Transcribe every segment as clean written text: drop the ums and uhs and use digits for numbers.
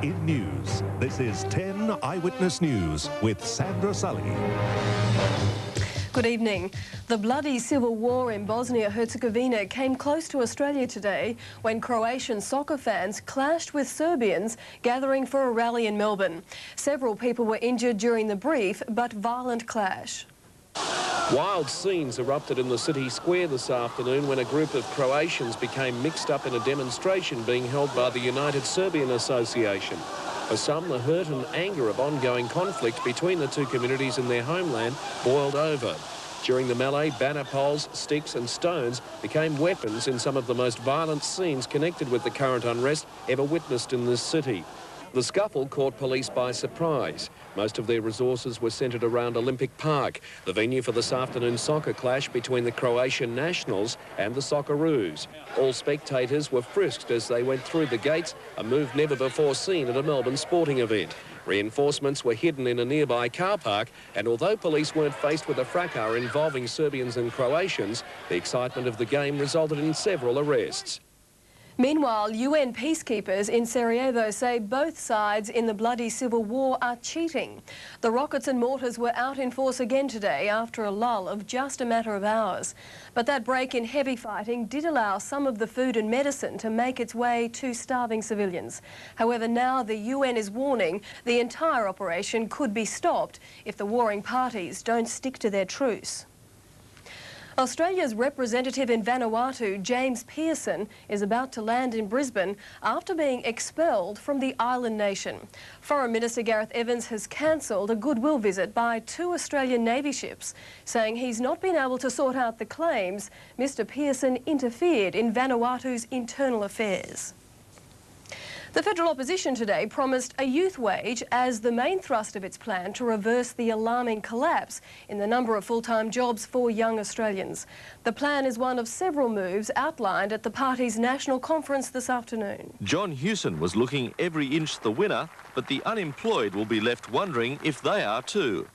in news. This is 10 Eyewitness News with Sandra Sully. Good evening. The bloody civil war in Bosnia-Herzegovina came close to Australia today when Croatian soccer fans clashed with Serbians gathering for a rally in Melbourne. Several people were injured during the brief but violent clash. Wild scenes erupted in the city square this afternoon when a group of Croatians became mixed up in a demonstration being held by the United Serbian Association. For some, the hurt and anger of ongoing conflict between the two communities in their homeland boiled over. During the melee, banner poles, sticks and stones became weapons in some of the most violent scenes connected with the current unrest ever witnessed in this city. The scuffle caught police by surprise. Most of their resources were centred around Olympic Park, the venue for this afternoon's soccer clash between the Croatian nationals and the Socceroos. All spectators were frisked as they went through the gates, a move never before seen at a Melbourne sporting event. Reinforcements were hidden in a nearby car park, and although police weren't faced with a fracas involving Serbians and Croatians, the excitement of the game resulted in several arrests. Meanwhile, UN peacekeepers in Sarajevo say both sides in the bloody civil war are cheating. The rockets and mortars were out in force again today after a lull of just a matter of hours. But that break in heavy fighting did allow some of the food and medicine to make its way to starving civilians. However, now the UN is warning the entire operation could be stopped if the warring parties don't stick to their truce. Australia's representative in Vanuatu, James Pearson, is about to land in Brisbane after being expelled from the island nation. Foreign Minister Gareth Evans has cancelled a goodwill visit by 2 Australian Navy ships, saying he's not been able to sort out the claims Mr Pearson interfered in Vanuatu's internal affairs. The federal opposition today promised a youth wage as the main thrust of its plan to reverse the alarming collapse in the number of full-time jobs for young Australians. The plan is one of several moves outlined at the party's national conference this afternoon. John Hewson was looking every inch the winner, but the unemployed will be left wondering if they are too.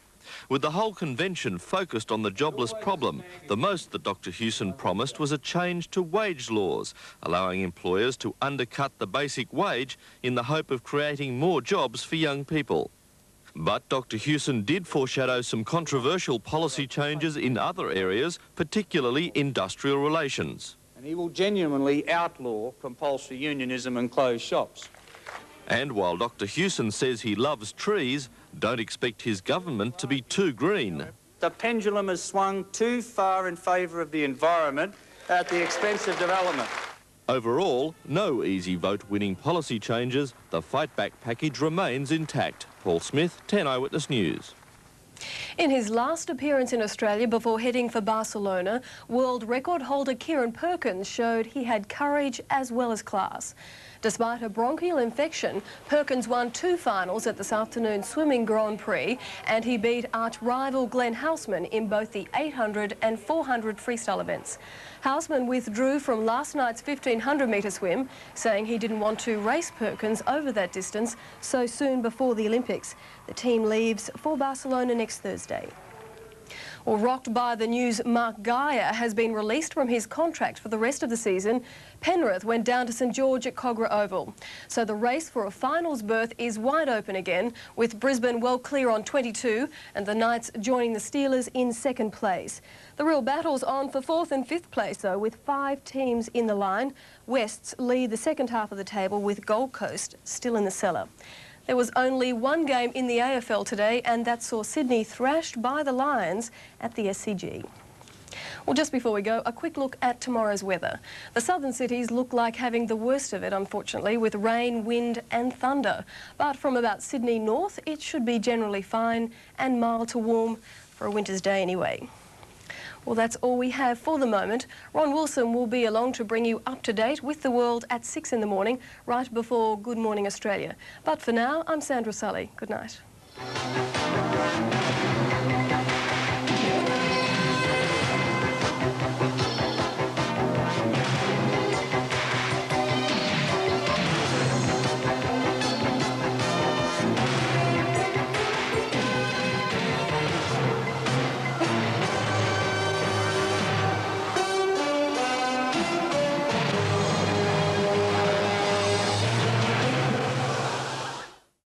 With the whole convention focused on the jobless problem, the most that Dr Hewson promised was a change to wage laws, allowing employers to undercut the basic wage in the hope of creating more jobs for young people. But Dr Hewson did foreshadow some controversial policy changes in other areas, particularly industrial relations. And he will genuinely outlaw compulsory unionism and close shops. And while Dr Hewson says he loves trees, don't expect his government to be too green. The pendulum has swung too far in favour of the environment at the expense of development. Overall, no easy vote-winning policy changes. The fight-back package remains intact. Paul Smith, 10 Eyewitness News. In his last appearance in Australia before heading for Barcelona, world record holder Kieran Perkins showed he had courage as well as class. Despite a bronchial infection, Perkins won 2 finals at this afternoon's Swimming Grand Prix, and he beat arch-rival Glenn Houseman in both the 800 and 400 freestyle events. Houseman withdrew from last night's 1500-metre swim, saying he didn't want to race Perkins over that distance so soon before the Olympics. The team leaves for Barcelona next Thursday. Well, rocked by the news, Mark Geyer has been released from his contract for the rest of the season. Penrith went down to St George at Kogarah Oval. So the race for a finals berth is wide open again, with Brisbane well clear on 22 and the Knights joining the Steelers in 2nd place. The real battle's on for 4th and 5th place, though, with 5 teams in the line. Wests lead the second half of the table, with Gold Coast still in the cellar. There was only one game in the AFL today, and that saw Sydney thrashed by the Lions at the SCG. Well, just before we go, a quick look at tomorrow's weather. The southern cities look like having the worst of it, unfortunately, with rain, wind and thunder. But from about Sydney north, it should be generally fine and mild to warm for a winter's day anyway. Well, that's all we have for the moment. Ron Wilson will be along to bring you up to date with the world at 6 in the morning, right before Good Morning Australia. But for now, I'm Sandra Sully. Good night.